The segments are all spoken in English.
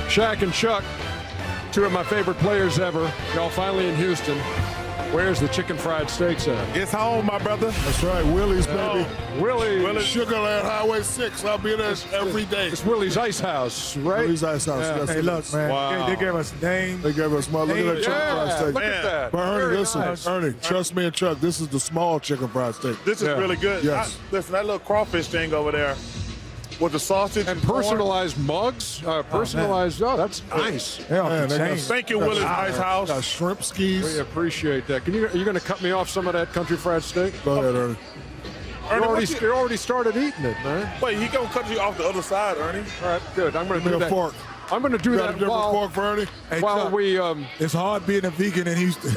Shaq and Chuck, two of my favorite players ever. Y'all finally in Houston. Where's the chicken fried steaks at? It's home, my brother. That's right, Willie's, baby. Willie's. Sugarland Highway 6. I'll be there every day. It's Willie's Ice House, right? Willie's Ice House. Yeah. Yes, Hey, look, man. Wow. They gave us name. They gave us look at that chicken fried steak. Look at that. But Ernie, Very listen, nice. Ernie, trust me and Chuck, this is the small chicken fried steak. This is Yeah. really good. Yes. Listen, that little crawfish thing over there with the sausage And corn. personalized mugs. Personalized. Oh, that's nice. They off Man, the they got chain. Thank you, Willie's Ice House. Got shrimp We skis. appreciate that. Are you going to cut me off some of that country fried steak? Go ahead, Ernie. Ernie, You already started eating it, man. wait, he gonna cut you off the other side, Ernie. All right, good. I'm going to Give do me a that. fork. I'm going to do Got a that different while, fork for Ernie? Hey, while Chuck, we it's hard being a vegan in Houston.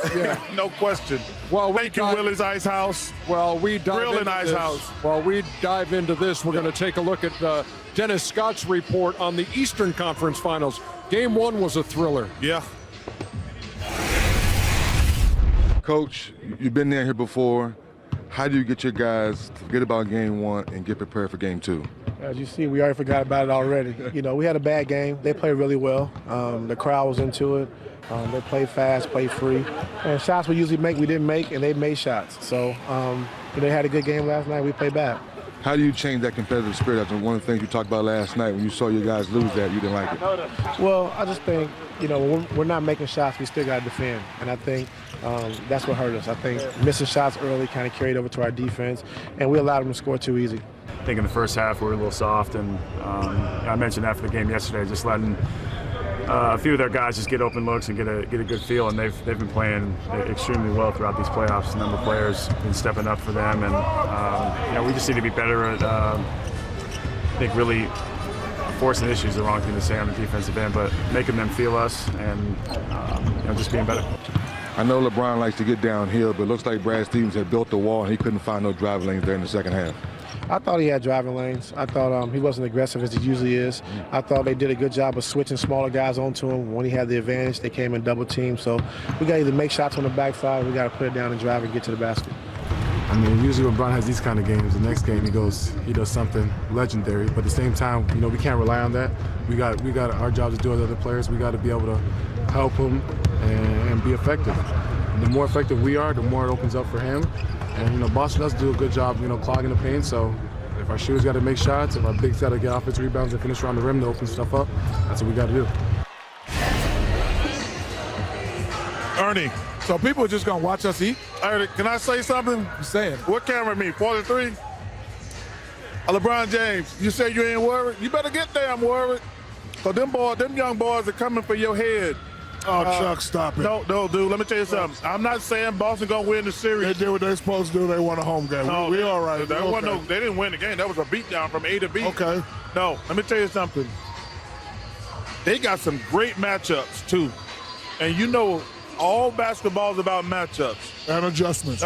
No question. Well, Thank you, Willie's Ice House. While we dive Grill into and Ice this, House. While we dive into this, we're going to take a look at Dennis Scott's report on the Eastern Conference Finals. Game 1 was a thriller. Yeah. Coach, you've been there here before. How do you get your guys to forget about game 1 and get prepared for game 2? As you see, we already forgot about it already. You know, we had a bad game. They played really well. The crowd was into it. They played fast, played free. And shots we usually make, we didn't make, and they made shots. So they had a good game last night. We played bad. How do you change that competitive spirit? That's one of the things you talked about last night when you saw your guys lose that, you didn't like it. Well, I just think, when we're not making shots, we still got to defend. And I think that's what hurt us. I think missing shots early kind of carried over to our defense, and we allowed them to score too easy. I think in the first half we were a little soft, and I mentioned after the game yesterday, just letting a few of their guys just get open looks and get a good feel, and they've been playing extremely well throughout these playoffs. A number of players been stepping up for them, and we just need to be better at I think really forcing issues, the wrong thing to say on the defensive end, but making them feel us and just being better. I know LeBron likes to get downhill, but it looks like Brad Stevens had built the wall and he couldn't find no driving lanes there in the second half. I thought he had driving lanes. I thought he wasn't aggressive as he usually is. I thought they did a good job of switching smaller guys onto him. When he had the advantage, they came in double team. So we got to either make shots on the backside, or we got to put it down and drive and get to the basket. I mean, usually when Bron has these kind of games, the next game he does something legendary. But at the same time, we can't rely on that. We got our job to do as other players. We got to be able to help him and be effective. And the more effective we are, the more it opens up for him. And Boston does do a good job, clogging the paint. So if our shooters got to make shots, if our bigs got to get offensive rebounds and finish around the rim to open stuff up, that's what we got to do. Ernie, So people are just going to watch us eat? Ernie, can I say something? I'm saying. What camera me? 43? LeBron James, you say you ain't worried? You better get damn worried. Because them young boys are coming for your head. Oh, Chuck, stop it. No, dude, let me tell you something. I'm not saying Boston going to win the They series. did what they're supposed to do. They won a home game. No, we all right. That We wasn't okay. they didn't win the game. That was a beatdown from A to B. Okay. No, let me tell you something. They got some great matchups, too. And all basketball is about matchups. And adjustments.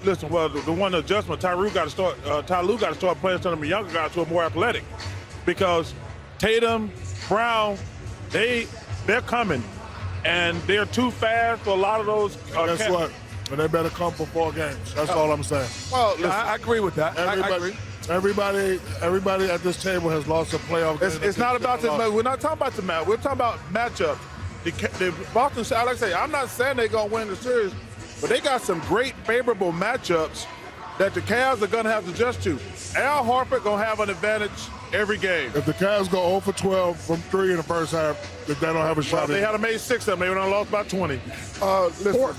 Listen, the one adjustment, Ty Lue got to start playing some of the younger guys who are more athletic. Because Tatum, Brown, they're coming. And they're too fast for a lot of those. Guess what? But they better come for 4 games. That's all I'm saying. Well, listen, I agree with that. I agree. Everybody at this table has lost a playoff game. it's not about the. We're not talking about the match. We're talking about matchups. The Boston, like I say, I'm not saying they're gonna win the series, but they got some great favorable matchups that the Cavs are gonna have to adjust to. Al Horford gonna have an advantage every game. If the Cavs go 0 for 12 from 3 in the first half, if they don't have a shot. Well, they had made 6 of them. They would have lost by 20.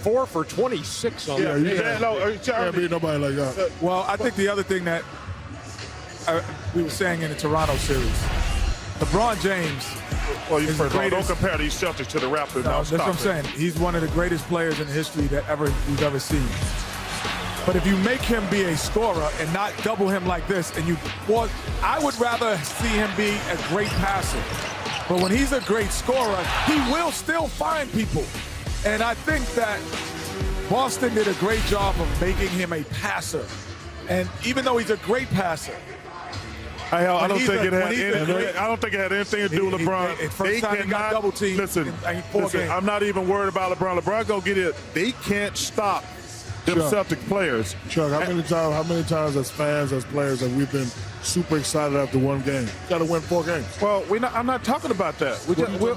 Four for 26 on that. You can't beat nobody like that. Well, I think the other thing that we were saying in the Toronto series, LeBron James Well, is the don't greatest. compare these Celtics to the Raptors. No, Now, that's what I'm saying. He's one of the greatest players in history that we've ever seen. But if you make him be a scorer and not double him like this, I would rather see him be a great passer. But when he's a great scorer, he will still find people. And I think that Boston did a great job of making him a passer. And even though he's a great passer, I don't think it had anything to do with LeBron. First time he got double teamed Listen, in 4 games. I'm not even worried about LeBron. LeBron gonna get it. They can't stop them Chuck. Celtic players. Chuck, how many times as fans, as players, have we been super excited after one game? Got to win 4 games. Well, I'm not talking about that.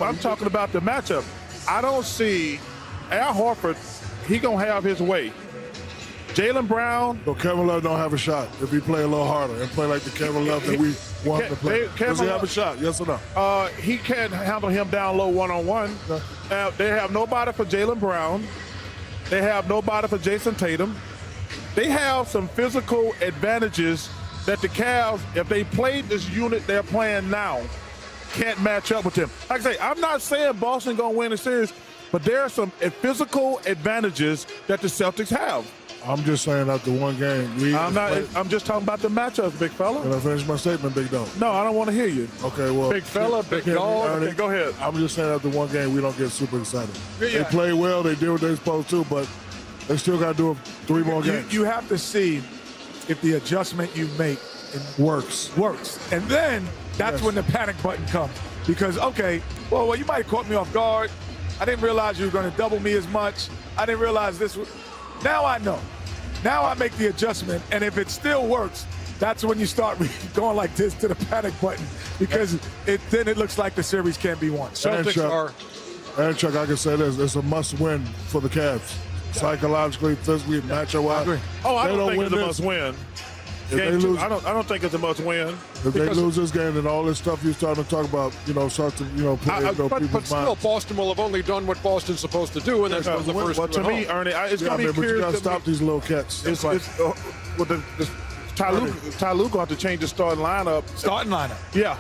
I'm talking about the matchup. I don't see Al Horford. He gonna have his way. Jaylen Brown. So Kevin Love don't have a shot if he play a little harder and play like the Kevin Love that we want to play. Does he have a shot? Yes or no? He can't handle him down low one-on-one. They have nobody for Jaylen Brown. They have nobody for Jason Tatum. They have some physical advantages that the Cavs, if they played this unit they're playing now, can't match up with them. Like I say, I'm not saying Boston gonna win the series, but there are some physical advantages that the Celtics have. I'm just saying after one game. I'm just talking about the matchups, big fella. Can I finish my statement, big dog? No, I don't want to hear you. Okay, well. Big fella, big dog. Okay, go ahead. I'm just saying after one game, we don't get super excited. Yeah. They play well, they did what they're supposed to, but they still got to do 3 more games. You have to see if the adjustment you make works. And then that's when the panic button comes. Because, okay, well, you might have caught me off guard. I didn't realize you were going to double me as much. I didn't realize this was. Now I know. Now I make the adjustment, and if it still works, that's when you start going like this to the panic button, because then it looks like the series can't be won. And Chuck, I can say this: it's a must-win for the Cavs. Psychologically, physically, matchup-wise. I don't think it's a must-win. If they lose, I don't think it's a must-win. If they lose this game, then all this stuff you're starting to talk about, start to, play but still, Boston will have only done what Boston's supposed to do, and that's the first. Well, to me, Ernie, it's going to be but you curious. got to stop these little cats. Ty Lue going to have to change the starting lineup. Yeah,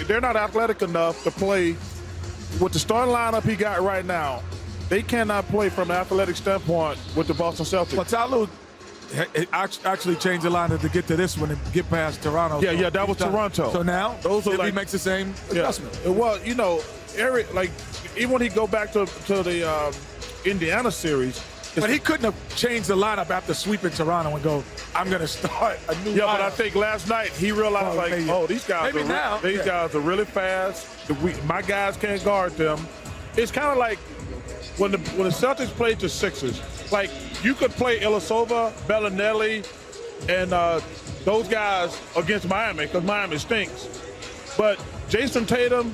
they're not athletic enough to play with the starting lineup he got right now. They cannot play from an athletic standpoint with the Boston Celtics. But Ty Lue actually changed the lineup to get to this one and get past Toronto. Yeah, that was Toronto. So now he makes the same adjustment. Well, Eric, even when he go back to the Indiana series. But he couldn't have changed the lineup after sweeping Toronto and go, I'm going to start a new lineup. But I think last night he realized, these guys are really fast. My guys can't guard them. It's kind of like when the Celtics played the Sixers. Like, you could play Ilyasova, Bellinelli, and those guys against Miami because Miami stinks. But Jason Tatum,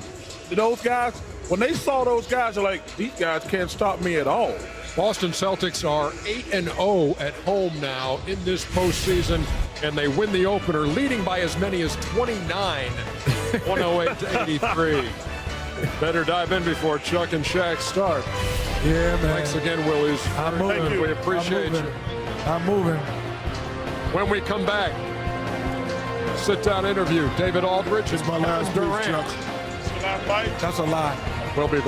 those guys, when they saw those guys, they're like, these guys can't stop me at all. Boston Celtics are 8-0 at home now in this postseason, and they win the opener, leading by as many as 29, 108-83. Better dive in before Chuck and Shaq start. Yeah, man. Thanks again, Willies. I'm moving. Thank you. We appreciate you. I'm moving. When we come back, sit-down interview. David Aldridge It's my last Durant. piece, Chuck. That's a lie. We'll be back.